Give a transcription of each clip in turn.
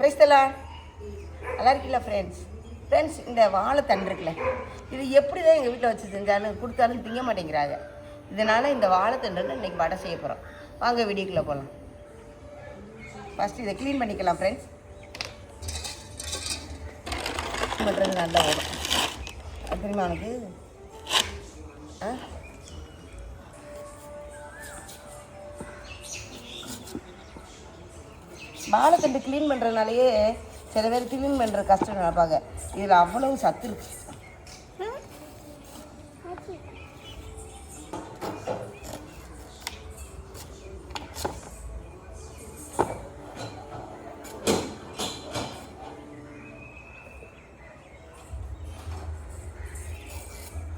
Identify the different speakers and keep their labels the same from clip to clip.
Speaker 1: பிரைஸ்தலாம் நல்லா இருக்கீங்களா ஃப்ரெண்ட்ஸ் இந்த வாழைத்தண்டு இருக்குல்ல, இது எப்படி தான் எங்கள் வீட்டில் வச்சு செஞ்சாலும் கொடுத்தாலும் திங்க மாட்டேங்கிறாங்க. இதனால் இந்த வாழைத்தண்டில் இன்றைக்கி வடை செய்ய போகிறோம். வாங்க வீடியோக்குள்ளே போகலாம். ஃபஸ்ட்டு இதை க்ளீன் பண்ணிக்கலாம் ஃப்ரெண்ட்ஸ். பண்ணுறது நல்லா வரும். அது தெரியுமா உனக்கு? வாழைத்தண்டு க்ளீன் பண்ணுறதுனாலேயே சில பேர் க்ளீன் பண்ணுற கஷ்டம் நினைப்பாங்க. இதில் அவ்வளவு சத்து இருக்கு.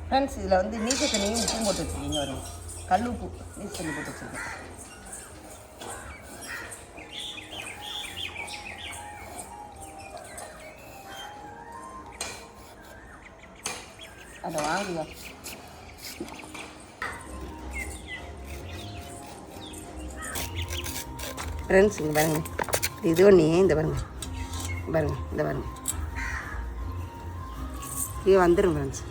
Speaker 1: ஃப்ரெண்ட்ஸ், இதில் வந்து நீச்சல் தண்ணியும் உப்பும் போட்டு வச்சுருக்கீங்க. வரும் கல் உப்பு நீச்சல் தண்ணி போட்டு வச்சுருக்கேன். அதை வாங்குங்க ஃப்ரெண்ட்ஸ். இங்கே பாருங்க, இது ஒன்று இந்த பாருங்க இந்த பாருங்க, இது வந்துடும் ஃப்ரெண்ட்ஸ்.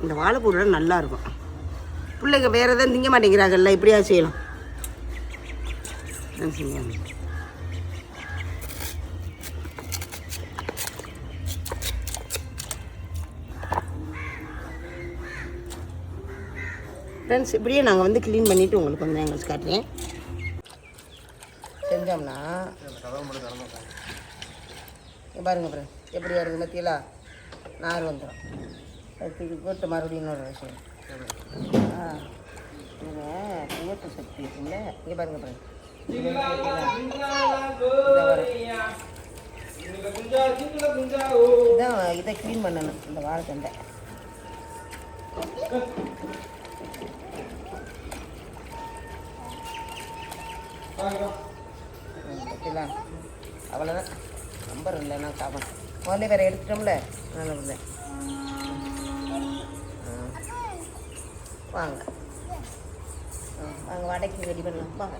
Speaker 1: இந்த வாழைப்பூட நல்லா இருக்கும். பிள்ளைங்க வேறு எதாவது திங்க மாட்டேங்கிறாங்கல்ல, இப்படியா செய்யலாம் ஃப்ரெண்ட்ஸ். ஃப்ரெண்ட்ஸ், இப்படியே நாங்கள் வந்து க்ளீன் பண்ணிவிட்டு உங்களுக்கு வந்து எங்களுக்கு காட்டுறேன். செஞ்சோம்னா பாருங்க ஃப்ரெண்ட்ஸ், எப்படி வருது மத்தியலா நார் வந்துடும். அதுக்கு போட்டு மறுபடியும் இன்னொரு விஷயம், உயர்த்த சக்தி இருக்குல்ல. இங்கே பாருங்க ஃப்ரெண்ட்ஸ், இதான் இதை க்ளீன் பண்ணணும். இந்த வாழைத்தண்டை அவ்வளோதான். நம்பர் இல்லைன்னா சாப்பிட முதல்ல வேறு எடுத்துட்டோம்ல, நல்ல இல்லை. வாங்க வாங்க வடைக்கு ரெடி பண்ணலாம். வாங்க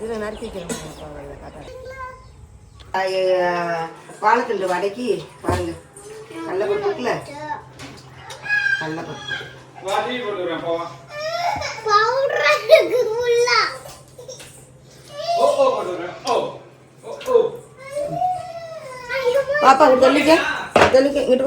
Speaker 1: இதில் நறுக்கி வைக்கிறோம். வாழைத்தண்டு வடைக்கு பாருங்க, கடலைப்பருப்பு இருக்குல்ல, கடலைப்பருப்பு பாப்பா தெளிக்க இங்கிட்டு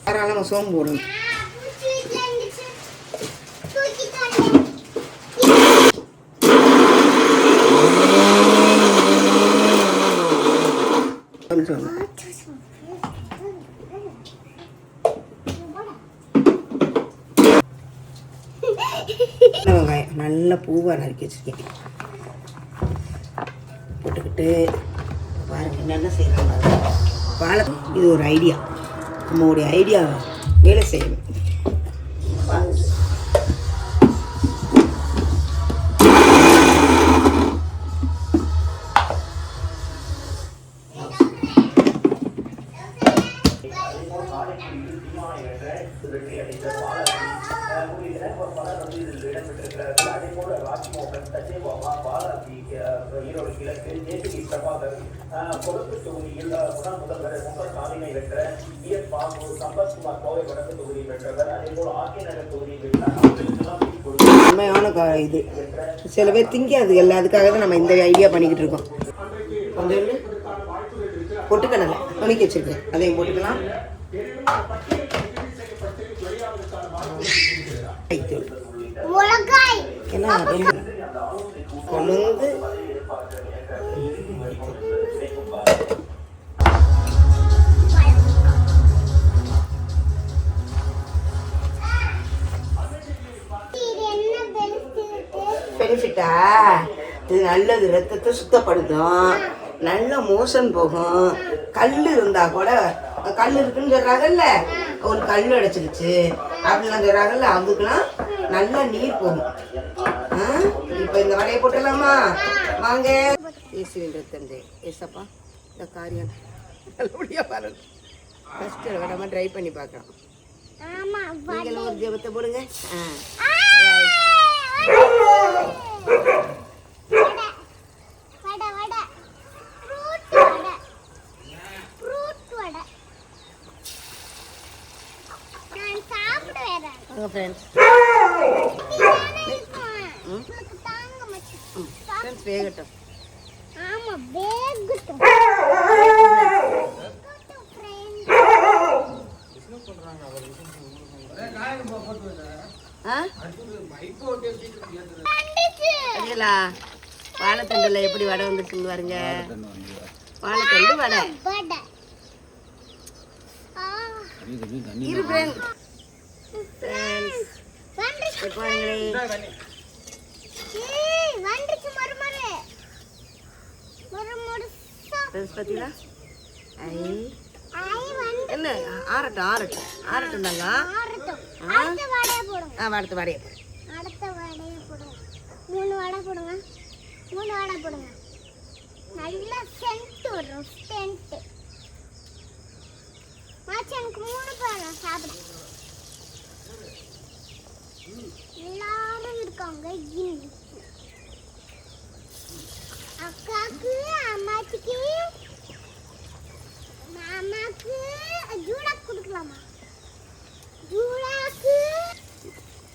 Speaker 1: தாராளமாக சோம்பு போடணும். வெங்காயம் நல்ல பூவாக நறுக்கி வச்சுருக்கேன். போட்டுக்கிட்டு பாருங்க என்னென்ன செய்யறாங்க. வாழை இது ஒரு ஐடியா, நம்மளுடைய ஐடியா வேலை செய்யணும். உண்மையான இது சில பேர் திங்காது இல்லை, அதுக்காக தான் நம்ம இந்த ஐடியா பண்ணிக்கிட்டு இருக்கோம். கொஞ்சம் பொட்டுக்கடலை துணிக்கி வச்சிருக்கேன், அதையும் போட்டுக்கலாம். ஏன்னா ரொம்ப கொழுந்து பெனிஃபிட்டா இது நல்லது. ரத்தத்தை சுத்தப்படுத்தும், நல்ல மோஷன் போகும். கல் இருந்தால் கூட, கல் இருக்குன்னு சொல்கிறாங்கல்ல, ஒரு கல் அடைச்சிருச்சு அப்படின்லாம் சொல்கிறாங்கல்ல, அதுக்கெல்லாம் நல்லா நீர் போகும். இப்போ இந்த வடையை போட்டுடலாமா? வாங்க. ஏசுவின்ற தந்தை ஏசப்பா இந்த காரியம் நல்லபடியாக பாருங்க. ஃபஸ்ட்டு விடாம ட்ரை பண்ணி பார்க்கலாம். நீங்களும் ஒரு ஜெபத்தை போடுங்க. ஃப்ரெண்ட்ஸ் வேகட்டும். வாழைத்தண்டுல எப்படி வடை வந்துருக்குன்னு பாருங்க. வாழைத்தண்டு வடை இரு ஃப்ரெண்ட்ஸ். என்ன ஆறட்டும் ஆறட்டும் ஆறட்டும் தாங்க. அடுத்த வடையை
Speaker 2: மூணு வடை போடுங்க. நல்ல சென்ட் வரும். சென்ட் எனக்கு 3 பேர் சாப்பிட எல்லாரும் இருக்காங்க. அக்காக்கு அம்மாச்சிக்கு மாமாக்கு ஜூடா கொடுக்கலாமா? ஜூடாக்கு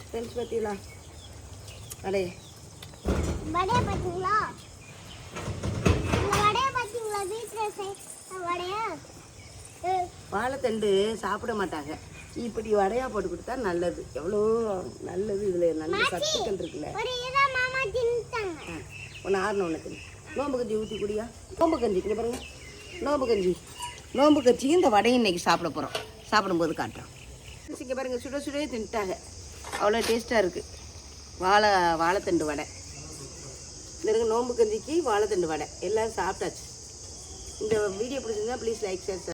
Speaker 1: ஃப்ரெண்ட்ஸ் பார்த்தீங்களா வடையை
Speaker 2: பார்த்தீங்களா? வடையை பார்த்தீங்களா? வீட்டில் வடையா
Speaker 1: வாழைத்தண்டு சாப்பிட மாட்டாங்க. இப்படி வடையா போட்டு கொடுத்தா நல்லது. எவ்வளோ நல்லது. இதில் நல்ல சத்துக்கள் இருக்குல்ல. ஒன்று ஆறுன ஒன்று தின்னு. நோம்பு கஞ்சி ஊற்றி குடியா? நோம்பு கஞ்சி இங்கே பாருங்க. நோம்பு கஞ்சி இந்த வடையை இன்னைக்கு சாப்பிட போகிறோம். சாப்பிடும்போது காட்டுறோம். இங்கே பாருங்கள் சுட சுடவே தின்ட்டாங்க. அவ்வளோ டேஸ்ட்டாக இருக்குது. வாழைத்தண்டு வடை. இந்த நோம்பு கஞ்சிக்கு வாழைத்தண்டு வடை எல்லோரும் சாப்பிட்டாச்சு. இந்த வீடியோ பிடிச்சிருந்தா ப்ளீஸ் லைக் ஷேர்